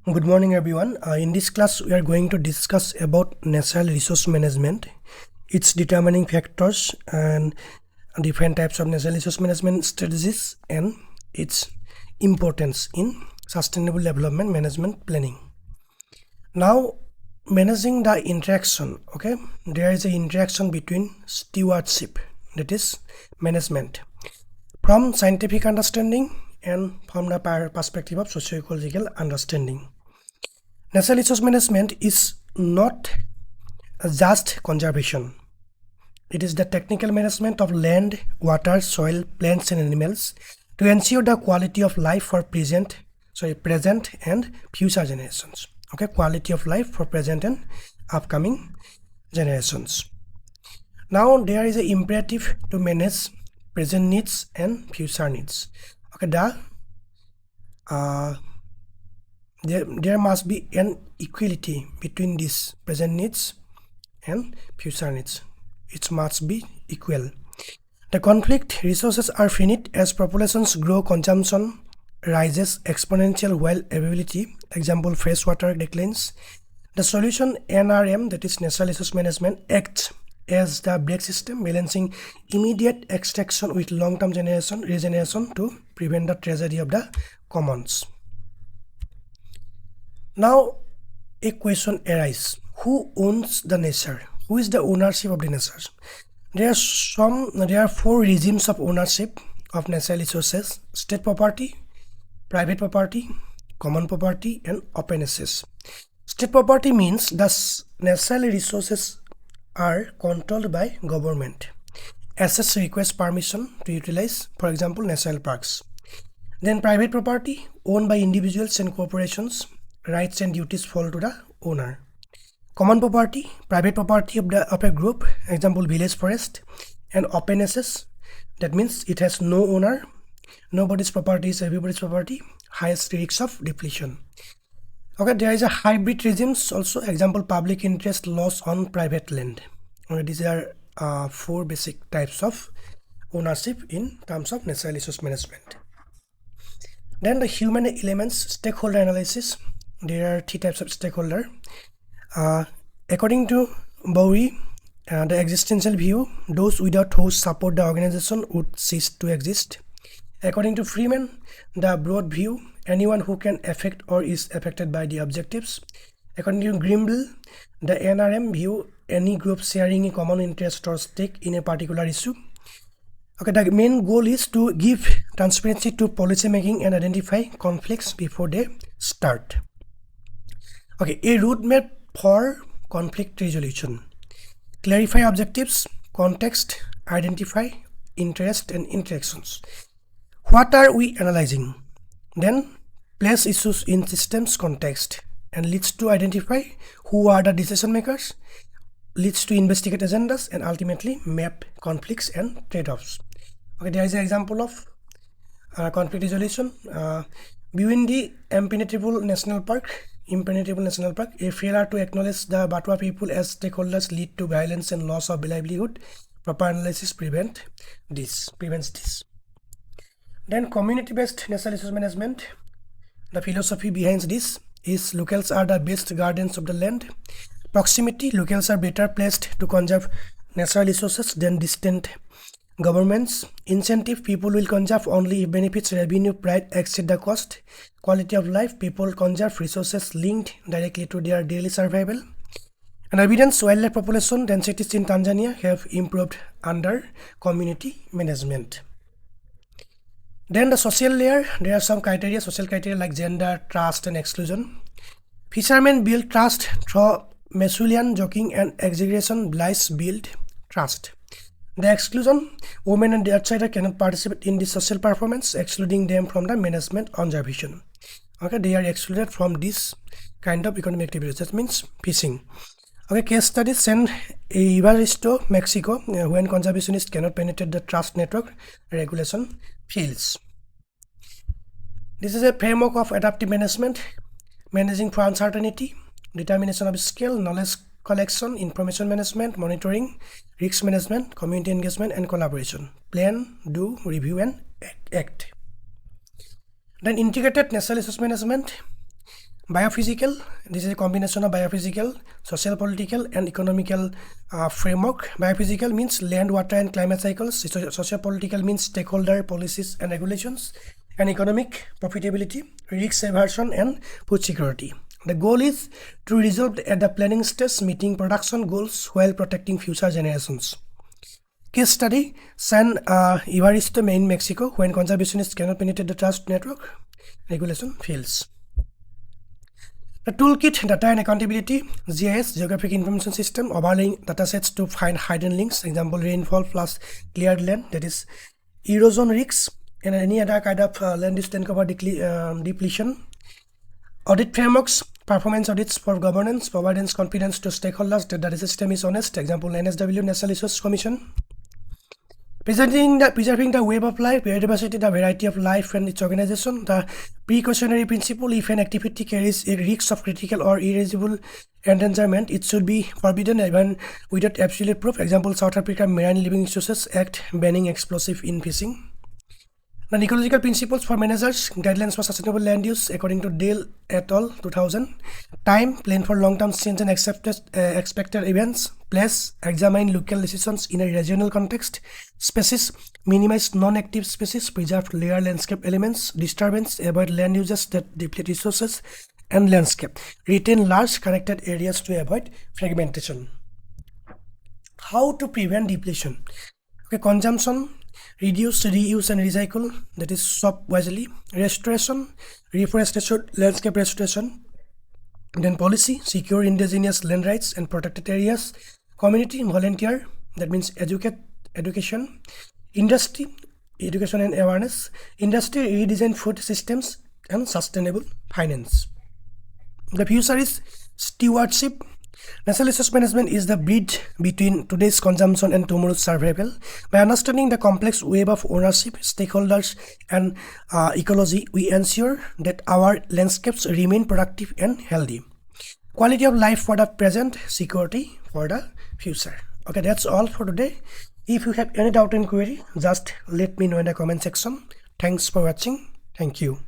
Good morning everyone. In this class we are going to discuss about natural resource management, its determining factors and different types of natural resource management strategies and its importance in sustainable development management planning. Now managing the interaction, okay, there is an interaction between stewardship, that is management, from scientific understanding and from the perspective of socio-ecological understanding. Natural resource management is not just conservation. It is the technical management of land, water, soil, plants and animals to ensure the quality of life for present and future generations. Okay, quality of life for present and upcoming generations. Now there is an imperative to manage present needs and future needs. Okay, there must be an equality between these present needs and future needs. It must be equal. The conflict resources are finite. As populations grow, consumption rises exponential while availability, example fresh water, declines. The solution NRM, that is natural resource management, acts as the brake system, balancing immediate extraction with long-term regeneration to prevent the tragedy of the commons. Now a question arises: who owns the nature? Who is the ownership of the nature? There are four regimes of ownership of natural resources: state property, private property, common property and open access. State property means the natural resources are controlled by government. Assets request permission to utilize, for example, national parks. Then private property, owned by individuals and corporations. Rights and duties fall to the owner. Common property, private property of a group, example village forest. And open access, that means it has no owner, nobody's property is everybody's property, highest risk of depletion. Okay, there is a hybrid regimes also, example public interest laws on private land. Okay, these are four basic types of ownership in terms of natural resource management. Then the human elements, stakeholder analysis. There are three types of stakeholder. According to Bowie, the existential view, those without whose support the organization would cease to exist. According to Freeman, the broad view, anyone who can affect or is affected by the objectives. According to Grimble, the NRM view, any group sharing a common interest or stake in a particular issue. Okay, the main goal is to give transparency to policy making and identify conflicts before they start. Okay, a roadmap for conflict resolution. Clarify objectives, context, identify interest and interactions. What are we analyzing? Then place issues in systems context and leads to identify who are the decision makers, leads to investigate agendas and ultimately map conflicts and trade-offs. Okay, there is an example of conflict resolution. Burundi Impenetrable National Park, a failure to acknowledge the Batwa people as stakeholders lead to violence and loss of livelihood. Proper analysis prevents this. Then community-based natural resource management. The philosophy behind this is locals are the best guardians of the land. Proximity, locals are better placed to conserve natural resources than distant governments. Incentive, people will conserve only if benefits, revenue, pride exceed the cost. Quality of life, people conserve resources linked directly to their daily survival. And evidence, wildlife population densities in Tanzania have improved under community management. Then the social layer, there are some criteria, social criteria like gender, trust and exclusion. Fishermen build trust through Meshulian joking and exaggeration. Lies build trust. The exclusion, women and the outsider cannot participate in the social performance, excluding them from the management observation. Okay, they are excluded from this kind of economic activities. That means fishing. Okay, case studies: San Evaristo, Mexico, when conservationists cannot penetrate the trust network, regulation fails. This is a framework of adaptive management, managing for uncertainty, determination of scale, knowledge collection, information management, monitoring, risk management, community engagement and collaboration. Plan, do, review and act. Then integrated natural resource management. Biophysical, this is a combination of biophysical, social, political, and economical framework. Biophysical means land, water, and climate cycles. Socio-political means stakeholder policies and regulations. And economic profitability, risk aversion, and food security. The goal is to resolve at the planning stage, meeting production goals while protecting future generations. Case study, San Evaristo, in Mexico, when conservationists cannot penetrate the trust network, regulation fails. The toolkit, data and accountability, GIS, Geographic Information System, overlaying datasets to find hidden links, example rainfall plus cleared land, that is erosion risks, and any other kind of land use then cover depletion. Audit frameworks, performance audits for governance, provides confidence to stakeholders that the system is honest, example NSW, National Resource Commission. Preserving the web of life, biodiversity, the variety of life and its organization, the precautionary principle, if an activity carries a risk of critical or irreversible endangerment, it should be forbidden even without absolute proof. Example, South Africa Marine Living Resources Act banning explosive in fishing. The ecological principles for managers, guidelines for sustainable land use according to Dale et al. 2000. Time, plan for long-term change and expected events. Place, examine local decisions in a regional context. Species, minimize non-active species, preserve layer landscape elements. Disturbance, avoid land uses that deplete resources and landscape. Retain large connected areas to avoid fragmentation. How to prevent depletion? Okay, consumption, reduce, reuse, and recycle, that is shop wisely. Restoration, reforestation, landscape restoration. Then policy, secure indigenous land rights and protected areas. Community, volunteer, that means education. Industry, education and awareness. Industry, redesign food systems and sustainable finance. The future is stewardship. Natural resource management is the bridge between today's consumption and tomorrow's survival. By understanding the complex web of ownership, stakeholders, and ecology, we ensure that our landscapes remain productive and healthy. Quality of life for the present, security for the future. Okay, that's all for today. If you have any doubt and query, just let me know in the comment section. Thanks for watching. Thank you.